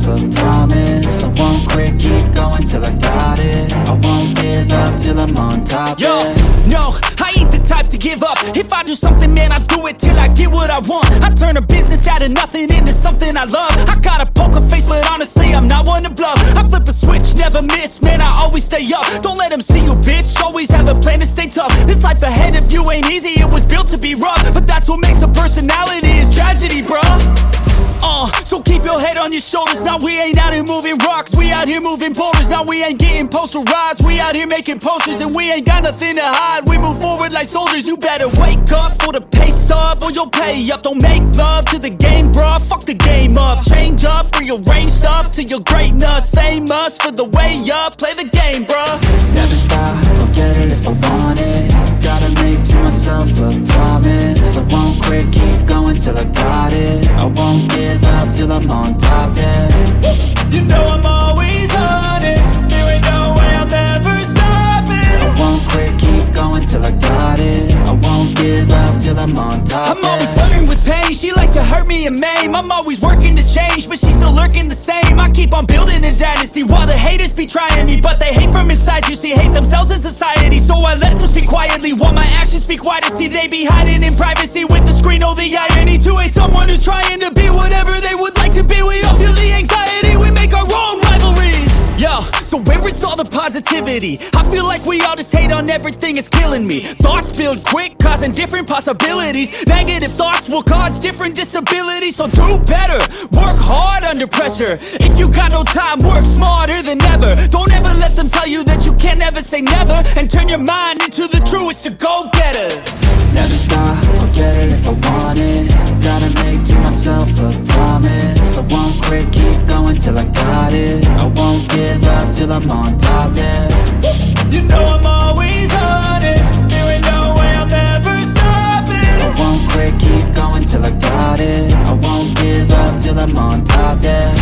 a promise. I won't quit, keep going till I got it. I won't give up till I'm on top. Yo, no, I ain't the type to give up. If I do something, man, I do it till I get what I want. I turn a business out of nothing into something I love. I got a poker face, but honestly, I'm not one to bluff. I flip a switch, never miss, man, I always stay up. Don't let them see you, bitch, always have a plan to stay tough. This life ahead of you ain't easy, it was built to be rough. But that's what makes a personality, is tragedy, bruh. So keep your head on your shoulders. Now we ain't out here moving rocks, we out here moving boulders. Now we ain't getting posterized, we out here making posters. And we ain't got nothing to hide, we move forward like soldiers. You better wake up for the pay stub, or you'll pay up. Don't make love to the game, bruh, fuck the game up. Change up, rearrange stuff to your greatness. Famous for the way up, play the game, bruh. Never stop, I'll get it if I want it. Gotta make to myself a promise. I won't quit, keep going till I got it. I won't give up till I'm on top, yeah. You know I'm always honest, there ain't no way I'm ever stopping. I won't quit, keep going till I got it. I won't give up till I'm on top, I'm always flirting with pain, she like to hurt me and maim. I'm always working to change, but she's still lurking the same. I keep on building a dynasty while the haters be trying me. But they hate from inside, you see, hate themselves in society. So I let them speak quietly while my actions speak wider. See, they be hiding in privacy with the screen. Oh, the irony to hate someone who's trying to be whatever they would like to be. We all feel the anxiety, we make our own rivalries. Yo, so where is all the positivity? I feel like we all just hate on everything, it's killing me. Thoughts build quick, causing different possibilities. Negative thoughts will cause different disabilities. So do better, work hard under pressure. If you got no time, work smarter than ever. Don't ever let them tell you that you can't never say never. And turn your mind into the truest of go-getters. Never stop, I'll get it if I want it. Gotta make to myself a promise. I won't quit, keep going till I got it. I won't give up till I'm on top, yeah. You know I'm always honest, there ain't no way I'm ever stopping. I won't quit, keep going till I got it. I won't give up till I'm on top, yeah.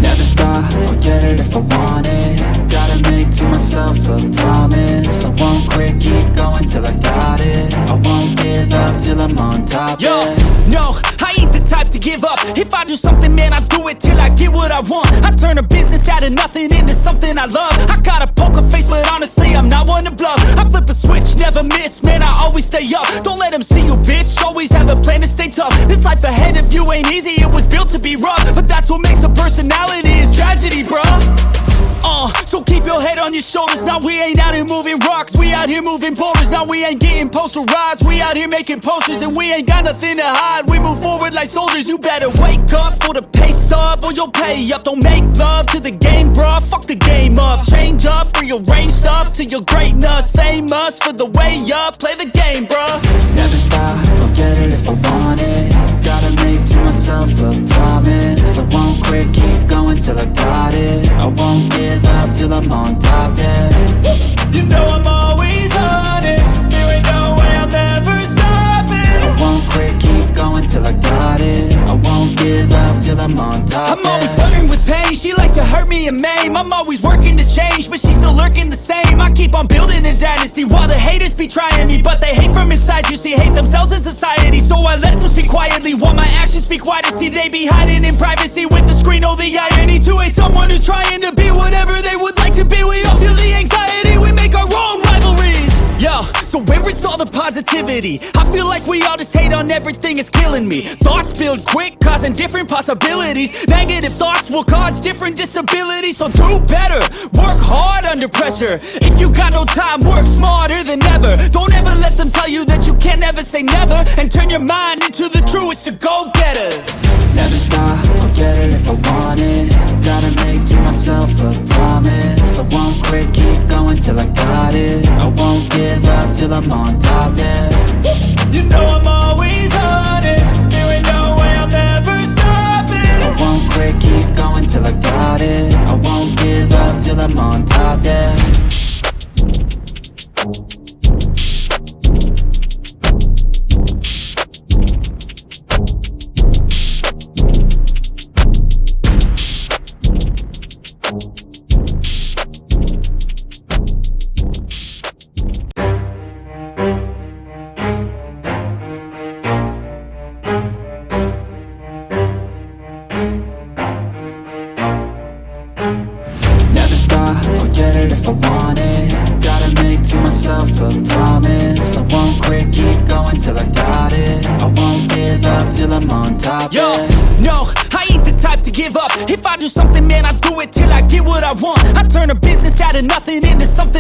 Never stop, I'll get it if I want it. Gotta make to myself a promise. I won't quit, keep going till I got it. I won't give up till I'm on top, Yo, yeah. no, I ain't the type to give up. If I do something, man, I do it till I get what I want. I turn a business out of nothing into something I love. I got a poker face, but honestly, I'm not one to bluff. I flip a switch, never miss, man, I always stay up. Don't let them see you, bitch, always have a plan to stay tough. This life ahead of you ain't easy, it was built to be rough. But that's what makes a personality, is tragedy, bruh. So keep your head on your shoulders. Now we ain't out here moving rocks, we out here moving boulders. Now we ain't getting posterized, we out here making posters. And we ain't got nothing to hide, we move forward like soldiers. You better wake up for the pay stub, or you'll pay up. Don't make love to the game, bruh, fuck the game up. Change up, rearrange stuff to your greatness. Famous for the way up, play the game, bruh. Never stop, I'll get it if I want it. Gotta make to myself a promise. I won't quit, keep going till I got it. I won't give up till I'm on top, yeah. You know I'm always honest, there ain't no way I'm ever stopping. I won't quit, keep going till I got it. I won't give up till I'm on top, I'm always flirting with pain, she like to hurt me and maim. I'm always working to change, but she's still lurking the same. I keep on building a dynasty while the haters be trying me. But they hate from inside, you see, hate themselves in society. So I let them speak quietly while my actions speak wider. See, they be hiding in privacy with the screen. Oh, the irony to hate someone who's trying to be whatever they would like to be. We all feel the anxiety, we make our own rivalries. Yo, so where is all the positivity? I feel like we all just hate on everything, it's killing me. Thoughts build quick, causing different possibilities. Negative thoughts will cause different disabilities. So do better, work hard under pressure. If you got no time, work smarter than ever. Don't ever let them tell you that you can't never say never. And turn your mind into the truest of go-getters. Never stop, I'll get it if I want it. Gotta make to myself a promise. I won't quit, keep going till I got it. I won't give up till I'm on top, yeah. You know I'm always honest, there ain't no way I'm ever stopping. I won't quit, keep going till I got it. I won't give up till I'm I'll get it if I want it. Gotta make to myself a promise. I won't quit, keep going till I got it. I won't give up till I'm on top. Yo, yeah. no, I ain't the type to give up. If I do something, man, I do it till I get what I want. I turn a business out of nothing into something